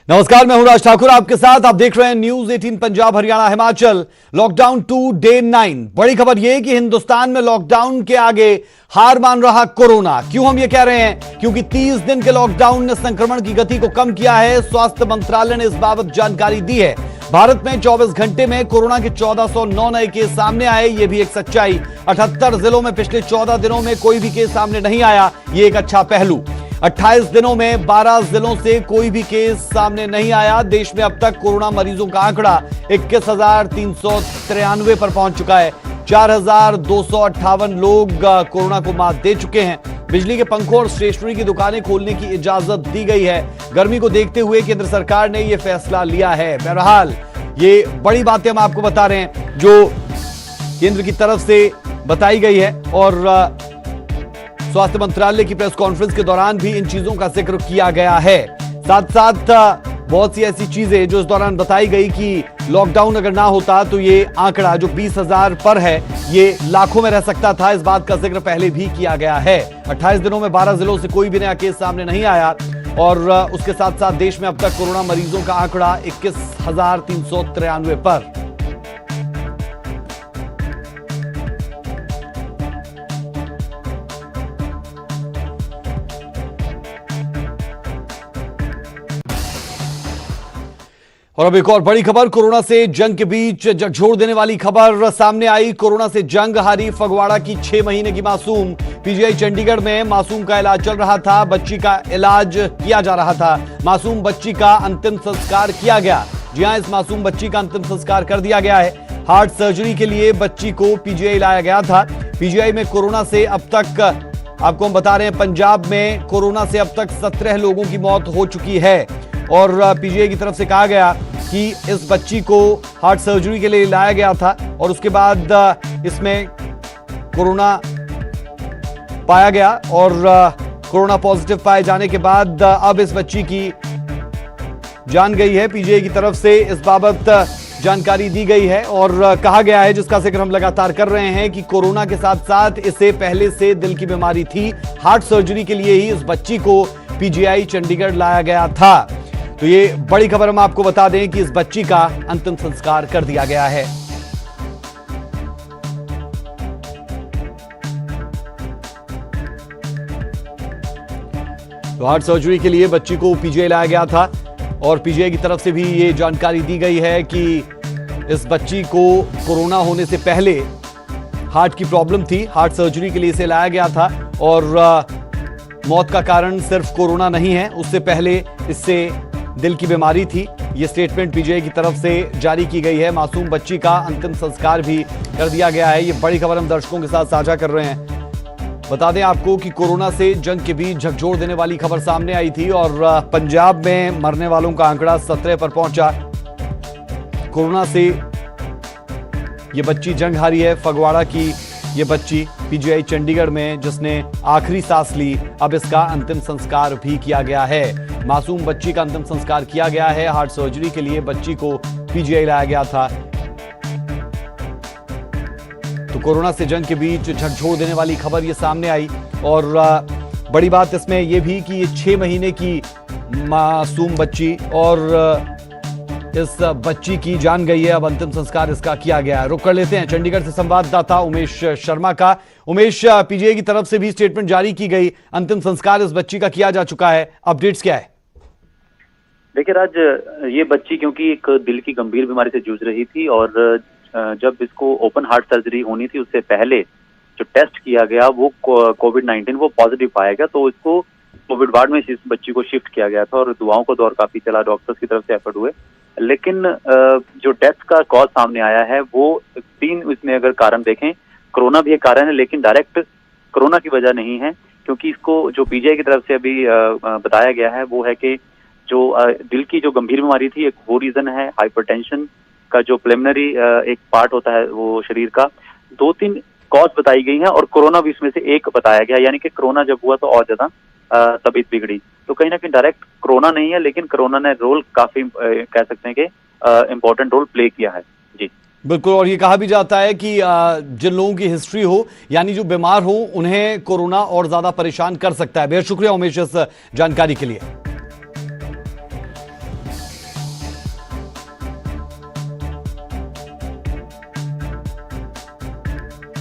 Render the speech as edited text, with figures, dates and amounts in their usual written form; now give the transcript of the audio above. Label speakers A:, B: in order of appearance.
A: नमस्कार, मैं हूं राज ठाकुर आपके साथ। आप देख रहे हैं news 18 Punjab Haryana Himachal. Lockdown 2 day 9। बड़ी खबर यह कि हिंदुस्तान में लॉकडाउन के आगे हार मान रहा कोरोना। क्यों हम ये कह रहे हैं? क्योंकि 30 दिन के लॉकडाउन ने संक्रमण की गति को कम किया है। स्वास्थ्य मंत्रालय ने इस बाबत जानकारी दी है। भारत में 24 घंटे में कोरोना के 1409 नए केस सामने आए, यह भी एक सच्चाई। 78 जिलों में पिछले 14 दिनों में कोई भी केस सामने नहीं आया, यह एक अच्छा पहलू। 28 दिनों में 12 जिलों से कोई भी केस सामने नहीं आया। देश में अब तक कोरोना मरीजों का आंकड़ा 21,393 पर पहुंच चुका है। 4,258 लोग कोरोना को मात दे चुके हैं। बिजली के पंखों और स्टेशनरी की दुकानें खोलने की इजाजत दी गई है। गर्मी को देखते हुए केंद्र सरकार ने यह फैसला लिया है। बहरहाल ये बड़ी बातें हम आपको बता रहे हैं जो केंद्र की तरफ से बताई गई है, और स्वास्थ्य मंत्रालय की प्रेस कॉन्फ्रेंस के दौरान भी इन चीजों का जिक्र किया गया है। साथ साथ बहुत सी ऐसी चीजें जो इस दौरान बताई गई कि लॉकडाउन अगर ना होता तो ये आंकड़ा जो 20,000 पर है ये लाखों में रह सकता था। इस बात का जिक्र पहले भी किया गया है। 28 दिनों में 12 जिलों से कोई भी नया केस सामने नहीं आया, और उसके साथ साथ देश में अब तक कोरोना मरीजों का आंकड़ा 21,393 पर। और अब एक और बड़ी खबर, कोरोना से जंग के बीच झकझोर देने वाली खबर सामने आई। कोरोना से जंग हारी फगवाड़ा की 6 महीने की मासूम। पीजीआई चंडीगढ़ में मासूम का इलाज चल रहा था। बच्ची का इलाज किया जा रहा था। मासूम बच्ची का अंतिम संस्कार किया गया। जी हां, इस मासूम बच्ची का अंतिम संस्कार कर दिया गया है। हार्ट सर्जरी के लिए बच्ची को पीजीआई लाया गया था। पीजीआई में कोरोना से अब तक, आपको हम बता रहे हैं, पंजाब में कोरोना से अब तक 17 लोगों की मौत हो चुकी है। और पीजीआई की तरफ से कहा गया कि इस बच्ची को हार्ट सर्जरी के लिए लाया गया था, और उसके बाद इसमें कोरोना पाया गया, और कोरोना पॉजिटिव पाए जाने के बाद अब इस बच्ची की जान गई है। पीजीआई की तरफ से इस बाबत जानकारी दी गई है, और कहा गया है, जिसका जिक्र हम लगातार कर रहे हैं, कि कोरोना के साथ साथ इसे पहले से दिल की बीमारी थी। हार्ट सर्जरी के लिए ही इस बच्ची को पीजीआई चंडीगढ़ लाया गया था। तो ये बड़ी खबर हम आपको बता दें कि इस बच्ची का अंतिम संस्कार कर दिया गया है। तो हार्ट सर्जरी के लिए बच्ची को पीजीआई लाया गया था, और पीजीआई की तरफ से भी ये जानकारी दी गई है कि इस बच्ची को कोरोना होने से पहले हार्ट की प्रॉब्लम थी। हार्ट सर्जरी के लिए इसे लाया गया था, और मौत का कारण सिर्फ कोरोना नहीं है, उससे पहले इससे दिल की बीमारी थी। यह स्टेटमेंट पीजीआई की तरफ से जारी की गई है। मासूम बच्ची का अंतिम संस्कार भी कर दिया गया है। यह बड़ी खबर हम दर्शकों के साथ साझा कर रहे हैं। बता दें आपको कि कोरोना से जंग के बीच झकझोर देने वाली खबर सामने आई थी, और पंजाब में मरने वालों का आंकड़ा 17 पर पहुंचा। कोरोना से यह बच्ची जंग हारी है। फगवाड़ा की ये बच्ची पीजीआई चंडीगढ़ में जिसने आखिरी सांस ली, अब इसका अंतिम संस्कार भी किया गया है। मासूम बच्ची का अंतिम संस्कार किया गया है। हार्ट सर्जरी के लिए बच्ची को पीजीआई लाया गया था। तो कोरोना से जंग के बीच झकझोर देने वाली खबर ये सामने आई, और बड़ी बात इसमें यह भी कि ये 6 महीने की मासूम बच्ची, और इस बच्ची की जान गई है। अब अंतिम संस्कार इसका किया गया है। रुक कर लेते हैं चंडीगढ़ से संवाददाता उमेश शर्मा का। उमेश, पीजीआई की तरफ से भी स्टेटमेंट जारी की गई, अंतिम संस्कार इस बच्ची का किया जा चुका है, अपडेट्स क्या है?
B: देखिए राज, ये बच्ची क्योंकि एक दिल की गंभीर बीमारी से जूझ रही थी, और जब इसको ओपन हार्ट सर्जरी होनी थी उससे पहले जो टेस्ट किया गया वो कोविड-19 वो पॉजिटिव पाया गया, तो इसको कोविड वार्ड में इस बच्ची को शिफ्ट किया गया था, और दुआओं का दौर काफी चला, डॉक्टर्स की तरफ से एफर्ट हुए। लेकिन जो डेथ का कॉज सामने आया है वो 3 इसमें अगर कारण देखें, कोरोना भी एक कारण है, लेकिन डायरेक्ट कोरोना की वजह नहीं है, क्योंकि इसको जो पीजीआई की तरफ से अभी बताया गया है वो है कि जो दिल की जो गंभीर बीमारी थी, एक वो रीजन है। हाइपरटेंशन का जो प्रिलिमिनरी एक पार्ट होता है वो शरीर का, 2-3 कॉज बताई गई हैं, और कोरोना भी इसमें से एक बताया गया। यानी कि कोरोना जब हुआ तो और ज्यादा तबीयत बिगड़ी। तो कहीं ना कहीं डायरेक्ट कोरोना नहीं है, लेकिन कोरोना ने रोल काफी कह सकते हैं कि इम्पोर्टेंट रोल प्ले किया है। जी
A: बिल्कुल, और ये कहा भी जाता है कि जिन लोगों की हिस्ट्री हो, यानी जो बीमार हो, उन्हें कोरोना और ज्यादा परेशान कर सकता है। बेहद शुक्रिया उमेश इस जानकारी के लिए।